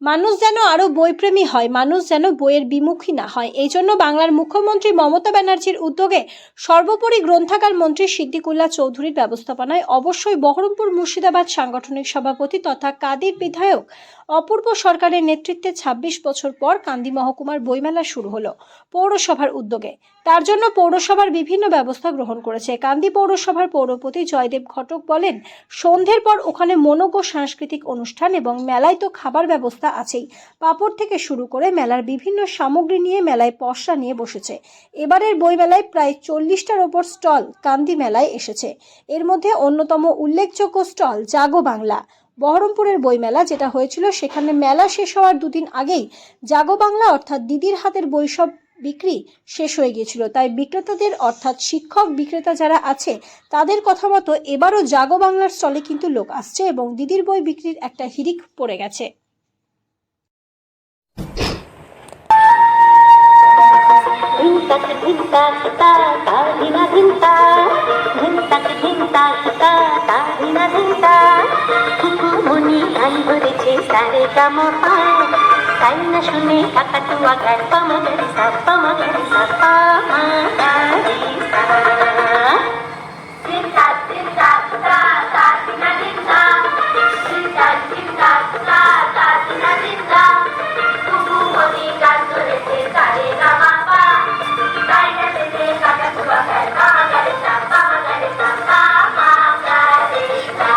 মানুষ যেন আরো বইপ্রেমী হয়, মানুষ যেন বইয়ের বিমুখী না হয়, এই জন্য বাংলার মুখ্যমন্ত্রী মমতা ব্যানার্জির উদ্যোগে সর্বোপরি গ্রন্থাগার মন্ত্রী সিদ্দিকুল্লাহ চৌধুরীর ব্যবস্থাপনায় অবশ্যই বহরমপুর মুর্শিদাবাদ সাংগঠনিক সভাপতি তথা কাদির বিধায়ক অপূর্ব সরকারের নেতৃত্বে ২৬ বছর পর কান্দি মহকুমার বইমেলা শুরু হলো পৌরসভার উদ্যোগে। তার জন্য পৌরসভার বিভিন্ন ব্যবস্থা গ্রহণ করেছে। কান্দি পৌরসভার পৌরপতি জয়দেব ঘটক বলেন, সন্ধ্যের পর ওখানে মনোজ্ঞ সাংস্কৃতিক অনুষ্ঠান এবং মেলায় তো খাবার ব্যবস্থা আছেই। পাপড় থেকে শুরু করে মেলার বিভিন্ন সামগ্রী নিয়ে মেলায় পসরা নিয়ে বসেছে। এবারের বইমেলায় প্রায় ৪০টার ওপর স্টল কান্দি মেলায় এসেছে। এর মধ্যে অন্যতম উল্লেখযোগ্য স্টল জাগো বাংলা। বহরমপুরের বইমেলা যেটা হয়েছিল, সেখানে মেলা শেষ হওয়ার দুদিন আগেই জাগো বাংলা অর্থাৎ দিদির হাতের বই সব বিক্রি শেষ হয়ে গিয়েছিল। তাই বিক্রেতাদের অর্থাৎ শিক্ষক বিক্রেতা যারা আছে তাদের কথা মতো এবারও জাগো বাংলার স্টলে কিন্তু লোক আসছে এবং দিদির বই বিক্রির একটা হিড়িক পড়ে গেছে। তাই না শুনে কাকাতুয়া গায় পামাগারি সা পামাগারি সা পামাগারি সা চিন্তা চিন্তা তা তা চিন্তা চিন্তা চিন্তা চিন্তা তা তা চিন্তা চিন্তা কুকু মনি গান ধরেছে সারে গামা পা তাই না শুনে কাকাতুয়া গায় পামাগারি সা পামাগারি সা পামাগারি সা।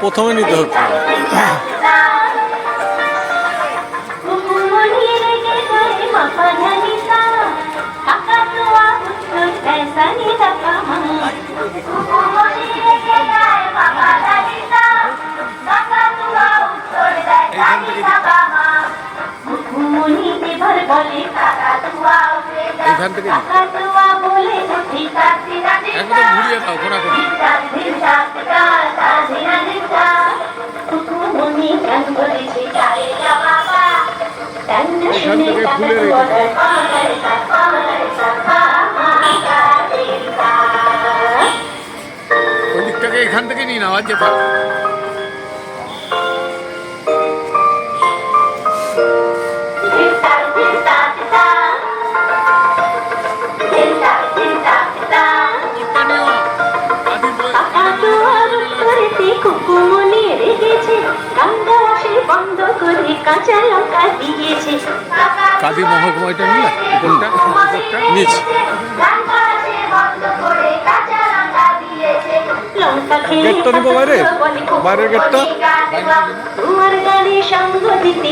প্রথমে নিতে হচ্ছে এখান থেকে একদম ঘুরিয়ে দাও ঘোরা করে। এখান থেকে খুলে ওই দিকটাকে এখান থেকে নিয়ে নাও, আর যেতে কাদি মহকুমাটা নিয়ে কোনটা নিচ গেটটা নিবো বাইরে, বাইরের গেটটা তোমার গাড়ি সঙ্গ দিতে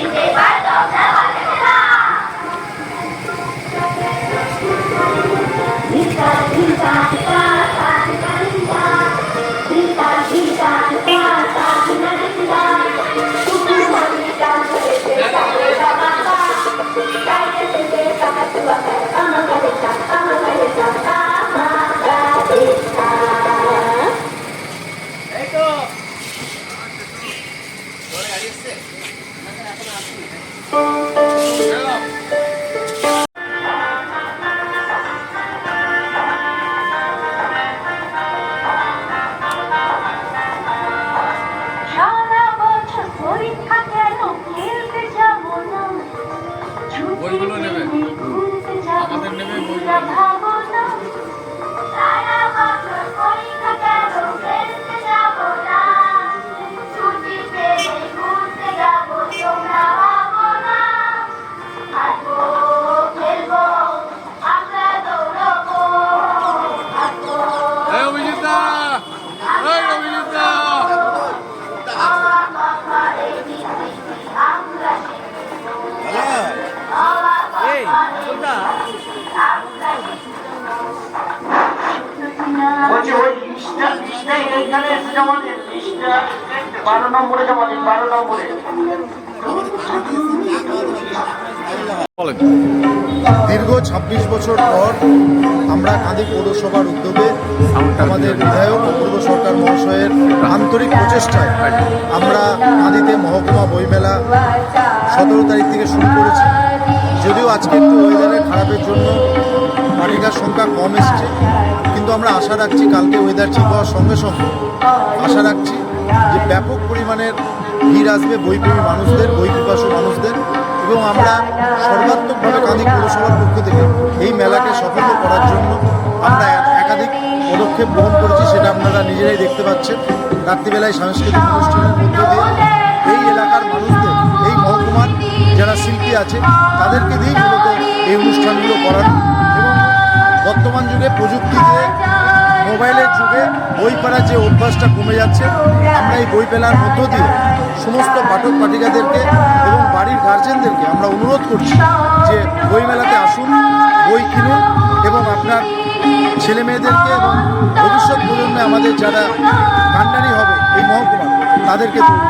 বইগুলো নেবে, আমাদের নেবে বইগুলো। বলছি ওই লিস্টটা এইখানে এসে যেমন লিস্টটা 12 নম্বরে যেমন 12 নম্বরে দীর্ঘ ২৬ বছর পর আমরা কাঁদি পৌরসভার উদ্যোগে আমাদের বিধায়ক অপূর্ব সরকার মহাশয়ের আন্তরিক প্রচেষ্টায় আমরা কাঁদিতে মহকুমা বইমেলা ১৭ তারিখ থেকে শুরু করেছি। যদিও আজকে একটু ওয়েদারের খারাপের জন্য পাঠিকার সংখ্যা কম এসছে, কিন্তু আমরা আশা রাখছি কালকে ওয়েদার ঠিক হওয়ার সঙ্গে সঙ্গে আশা রাখছি যে ব্যাপক পরিমাণের ভিড় আসবে বইপ্রেমী মানুষদের, বই পিপাসু মানুষদের, এবং আমরা সর্বাত্মকভাবে কাঁদি পৌরসভার পক্ষ থেকে এই মেলাকে সফল করার জন্য আমরা একাধিক পদক্ষেপ গ্রহণ করেছি। সেটা আপনারা নিজেরাই দেখতে পাচ্ছেন। রাত্রিবেলায় সাংস্কৃতিক অনুষ্ঠানের মধ্য দিয়ে এই এলাকার মানুষদের, এই মহকুমার যারা শিল্পী আছে তাদেরকে দিয়েই মূলত এই অনুষ্ঠানগুলো করানো, এবং বর্তমান যুগে প্রযুক্তিতে মোবাইলের যুগে বই পড়ার যে অভ্যাসটা কমে যাচ্ছে, আমরা এই বই মেলার মধ্য দিয়ে সমস্ত পাঠক পাঠিকাদেরকে এবং বাড়ির গার্জেনদেরকে আমরা অনুরোধ করছি যে বই মেলাতে আসুন, বই কিনুন এবং আপনার ছেলে মেয়েদেরকে এবং ভবিষ্যৎ প্রজন্মে আমাদের যারা কান্ডারি হবে এই মহকুমা তাদেরকে তুলুন।